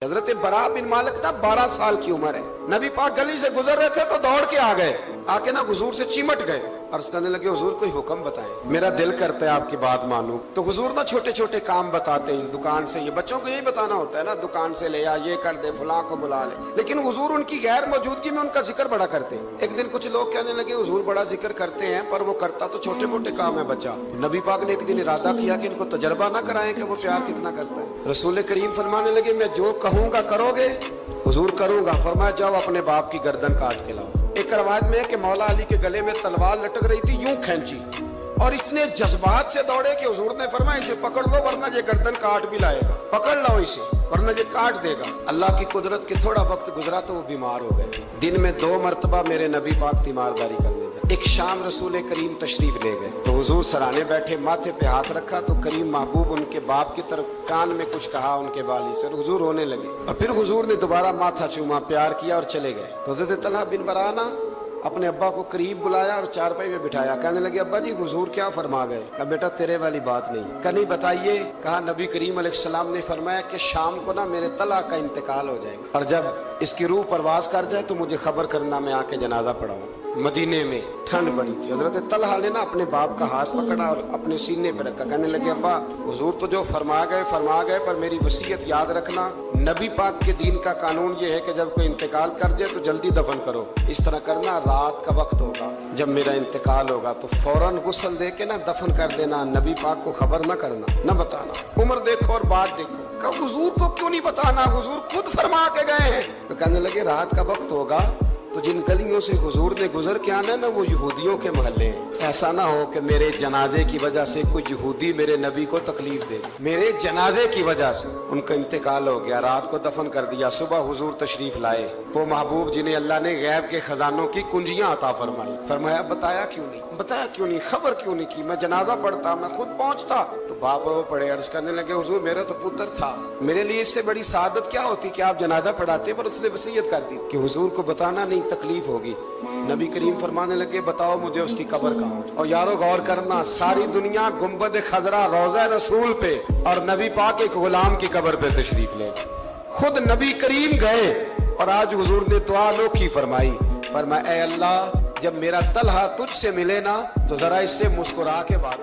हजरत बरा बिन मालिक ना 12 साल की उम्र है, नबी पाक गली से गुजर रहे थे तो दौड़ के आ गए, आके ना हुजूर से चिमट गए और कहने लगे हुजूर कोई हुक्म बताएं, मेरा दिल करता है आपकी बात मानूं। तो हुजूर ना छोटे छोटे काम बताते हैं, दुकान से, ये बच्चों को यही बताना होता है ना, दुकान से ले आ, ये कर दे, फलां को बुला ले, लेकिन हुजूर उनकी गैर मौजूदगी में उनका जिक्र बड़ा करते। एक दिन कुछ लोग कहने लगे हुजूर बड़ा जिक्र करते हैं पर वो करता तो छोटे मोटे काम है बच्चा। नबी पाक ने एक दिन इरादा किया कि इनको तजर्बा ना कराएं कि वो प्यार कितना करता है। रसूल करीम फरमाने लगे मैं जो कहूंगा करोगे? हुजूर करूंगा। फरमाया जाओ अपने बाप की गर्दन काट के लाओ। एक रवायत में है कि मौला अली के गले में तलवार लटक रही थी, यूं खींची और इसने जज्बात से दौड़े कि हुजूर ने फरमाया इसे पकड़ लो वरना ये गर्दन काट भी लाएगा, पकड़ लो इसे वरना ये काट देगा। अल्लाह की कुदरत के थोड़ा वक्त गुजरा तो वो बीमार हो गए। दिन में 2 मरतबा मेरे नबी पाक तीमारदारी करने गए। एक शाम रसूल करीम तशरीफ ले गए तो हुजूर सराहने बैठे, माथे पे हाथ रखा तो करीम महबूब उनके बाप की तरफ कान में कुछ कहा उनके वाली से, हुजूर रोने लगे और फिर हुजूर ने दोबारा माथा चूमा, प्यार किया और चले गए। तो हज़रत तलहा बिन बराना अपने अब्बा को करीब बुलाया और चारपाई में बिठाया। कहने लगे अब्बा जी हुजूर क्या फरमा गए? कहा बेटा तेरे वाली बात नहीं। कहा नहीं बताइए। कहा नबी करीम अलैहिस्सलाम ने फरमाया कि शाम को ना मेरे तलहा का इंतकाल हो जाएगा और जब इसकी रूह परवाज कर जाए तो मुझे खबर करना, मैं आके जनाजा पढ़ाऊं। मदीने में ठंड बड़ी थी। हजरत तलहा ने ना अपने बाप का हाथ पकड़ा और अपने सीने पर रखा। कहने लगे अब्बा हुजूर तो जो फरमा गए पर मेरी वसीयत याद रखना, नबी पाक के दीन का कानून ये है कि जब कोई इंतकाल कर जाए तो जल्दी दफन करो। इस तरह करना, रात का वक्त होगा जब मेरा इंतकाल होगा तो फौरन गुस्ल दे के ना दफन कर देना, नबी पाक को खबर न करना, न बताना। उम्र देखो और बात देखो। कब हुजूर को क्यों नहीं बताना? हुजूर खुद फरमा के गए हैं। तो कहने लगे रात का वक्त होगा तो जिन गलियों से हुजूर ने गुजर के आना है ना वो यहूदियों के मोहल्ले हैं। ऐसा ना हो कि मेरे जनाजे की वजह से कोई यहूदी मेरे नबी को तकलीफ दे। मेरे जनाजे की वजह से उनका इंतकाल हो गया, रात को दफन कर दिया। सुबह हुजूर तशरीफ लाए, वो महबूब जिन्हें अल्लाह ने गैब के खजानों की कुंजियां अता फरमाई। फरमाया बताया क्यों नहीं, बताया क्यों नहीं, खबर क्यों नहीं की? मैं जनाजा पढ़ता, मैं खुद पहुंचता। तो बाप रो पड़े, अर्ज करने लगे हुजूर मेरा तो पुत्र था, मेरे लिए इससे बड़ी सादत क्या होती कि आप जनाजा पढ़ाते, पर उसने वसीयत कर दी कि हुजूर को बताना नहीं, तकलीफ होगी। नबी करीम फरमाने लगे बताओ मुझे उसकी कब्र कहाँ? और यारो गौर करना, सारी दुनिया गुंबद खजरा रोज़ा रसूल पे और नबी पाक एक गुलाम की कब्र पे तशरीफ ले। खुद नबी करीम गए और आज हुजूर ने दुआ अनोखी फरमाई। फरमाया ऐ अल्लाह जब मेरा तलहा तुझसे मिले ना तो जरा इससे मुस्कुरा के बात